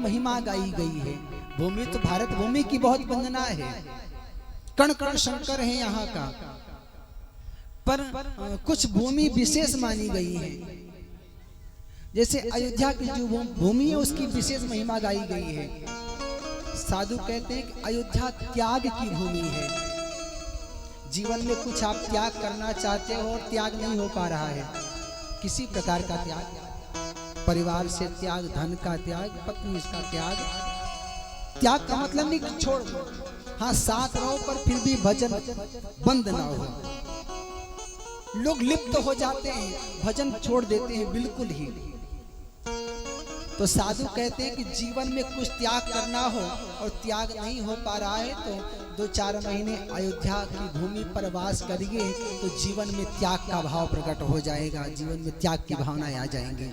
महिमा गाई गई है। भूमि तो भारत भूमि की बहुत वंदना है, कण कण शंकर है यहाँ का। पर कुछ भूमि विशेष मानी गई है, जैसे अयोध्या की जो भूमि है उसकी विशेष महिमा गाई गई है। साधु कहते हैं कि अयोध्या त्याग की भूमि है। जीवन में कुछ आप त्याग करना चाहते हो और त्याग नहीं हो पा रहा है, किसी प्रकार का त्याग, परिवार से त्याग, धन का त्याग, पत्नी का त्याग। त्याग का मतलब नहीं कि छोड़ दो, हाँ साथ रहो पर फिर भी भजन बंद ना हो। लोग लिप्त हो जाते हैं, भजन छोड़ देते हैं बिल्कुल ही। तो साधु कहते हैं कि जीवन में कुछ त्याग करना हो और त्याग नहीं हो पा रहा है तो 2-4 महीने अयोध्या की भूमि पर वास करिए तो जीवन में त्याग का भाव प्रकट हो जाएगा, जीवन में त्याग की भावनाएं आ जाएंगी।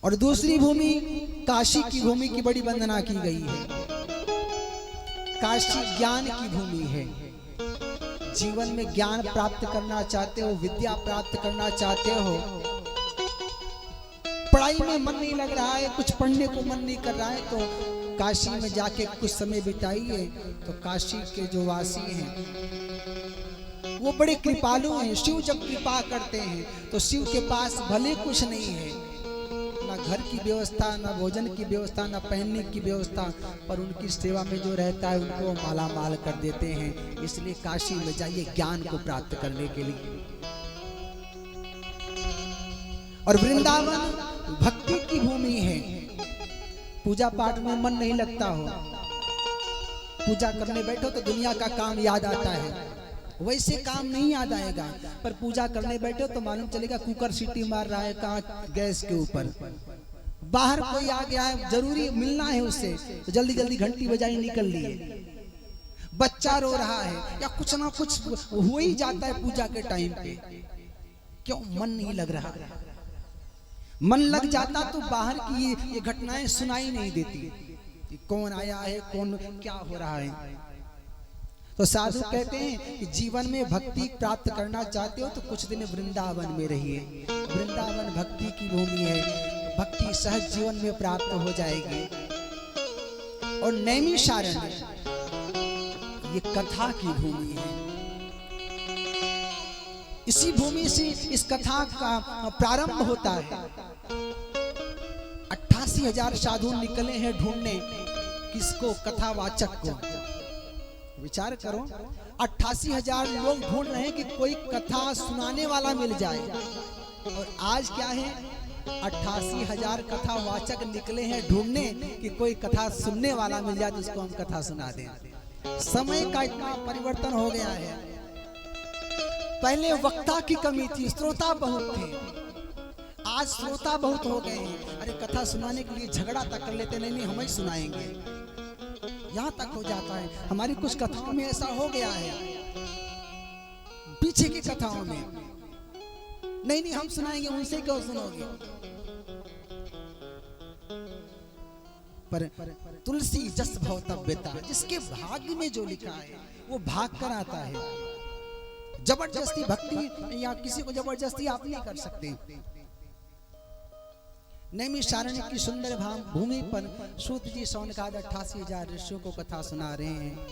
और दूसरी भूमि काशी की भूमि की बड़ी वंदना की गई है। काशी ज्ञान की भूमि है। जीवन में ज्ञान प्राप्त करना चाहते हो, विद्या प्राप्त करना चाहते हो, पढ़ाई में मन नहीं लग रहा है, कुछ पढ़ने को मन नहीं कर रहा है, तो काशी में जाके कुछ समय बिताइए। तो काशी के जो वासी हैं वो बड़े कृपालु हैं। शिव जब कृपा करते हैं तो शिव के पास भले कुछ नहीं है, ना घर की व्यवस्था, ना भोजन की व्यवस्था, ना पहनने की व्यवस्था, पर उनकी सेवा में जो रहता है उनको माला माल कर देते हैं। इसलिए काशी में जाइए ज्ञान को प्राप्त करने के लिए। और वृंदावन भक्ति की भूमि है। पूजा पाठ में मन नहीं लगता हो, पूजा करने बैठो तो दुनिया का काम याद आता है, वैसे काम नहीं याद आएगा। पर पूजा करने बैठो तो मालूम चलेगा कुकर सीटी मार रहा है कहाँ, गैस के ऊपर। बाहर कोई आ गया है, जरूरी मिलना है उससे, तो जल्दी जल्दी घंटी बजाई निकल लिए। बच्चा रो रहा है या कुछ ना कुछ हो ही जाता है पूजा के टाइम पे। क्यों? मन नहीं लग रहा है। मन लग जाता तो बाहर की ये घटनाएं सुनाई नहीं देती कि कौन आया है, कौन क्या हो रहा है। तो साधु कहते हैं कि जीवन में भक्ति प्राप्त करना चाहते हो तो कुछ दिन वृंदावन में रहिए। वृंदावन भक्ति की भूमि है, भक्ति सहज जीवन में प्राप्त हो जाएगी। और नैमिषारण्य ये कथा की भूमि है। इसी भूमि से इस कथा का प्रारंभ होता है। 88,000 साधु निकले हैं ढूंढने किसको? कथावाचक को। विचार करो, 88,000 लोग ढूंढ रहे हैं कि कोई कथा सुनाने वाला मिल जाए। और आज क्या है? 88,000 कथावाचक निकले हैं ढूंढने कि कोई कथा सुनने वाला मिल जाए जिसको हम कथा सुना दें। समय का इतना परिवर्तन हो गया है। पहले वक्ता की कमी थी, श्रोता बहुत थे, आज श्रोता बहुत हो गए हैं। अरे कथा सुनाने के लिए झगड़ा तक कर लेते, नहीं हम ही सुनाएंगे, यहाँ तक हो जाता है। हमारी कुछ कथाओं में ऐसा हो गया है, पीछे की कथाओं में नहीं हम सुनाएंगे, उनसे क्यों सुनोगे। पर तुलसी जस भवतव्यता, जिसके भाग्य में जो लिखा है वो भाग कर आता है। जबरदस्ती भक्ति या किसी को जबरदस्ती आप नहीं कर सकते। नैमिषारण्य की सुंदर भूमि पर सूत जी सौनकाद 88,000 ऋषियों को कथा सुना रहे हैं।